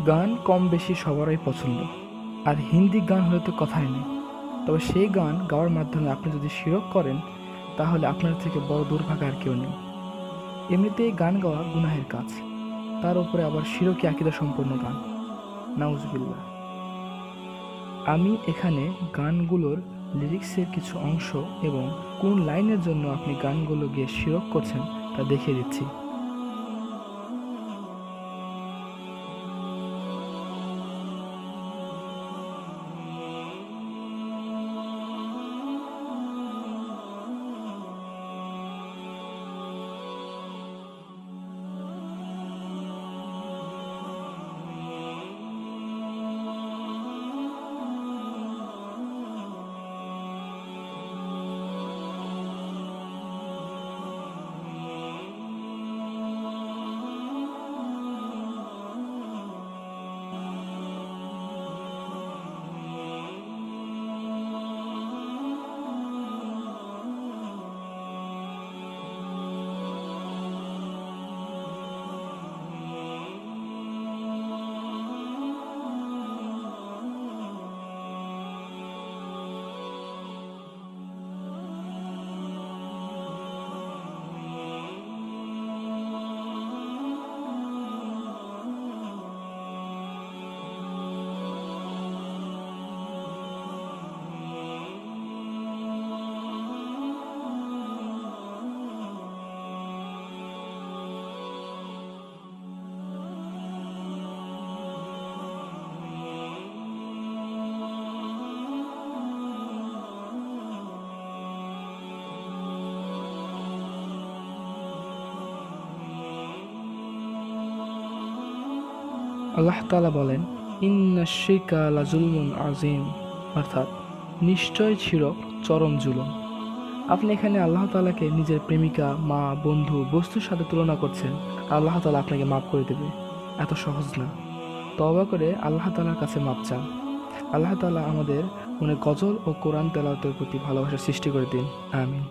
গান কম বেশি সবারই পছন্দ, আর হিন্দি গান হলে তো কথাই নেই। তবে সেই গান গাওয়ার মাধ্যমে আপনি যদি শিরক করেন, তাহলে আপনার থেকে বড় দুর্ভাগা আর কেউ নেই। এমনিতেই গান গাওয়া গুনাহের কাজ, তার উপরে আবার শিরকি আকীদা সম্পন্ন গান, নাউজুবিল্লাহ। আমি এখানে গানগুলোর লিরিক্সের কিছু অংশ এবং কোন লাইনের জন্য আপনি গানগুলো গিয়ে শিরক করছেন তা দেখিয়ে দিচ্ছি। আল্লাহ তাআলা বলেন, ইন্না শিরকা লাযুলমুন আযীম, অর্থাৎ নিশ্চয় শিরক চরম জুলুম। আপনি এখানে আল্লাহ তাআলাকে নিজের প্রেমিকা, মা, বন্ধু, বস্তুর সাথে তুলনা করছেন, আর আল্লাহ তাআলা আপনাকে মাফ করে দেবে। এত সহজ না। তওবা করে আল্লাহ তাআলার কাছে মাপ চান। আল্লাহ তাআলা আমাদের মনে গজল ও কোরআন তেলাওয়াতের প্রতি ভালোবাসা সৃষ্টি করে দিন। আমিন।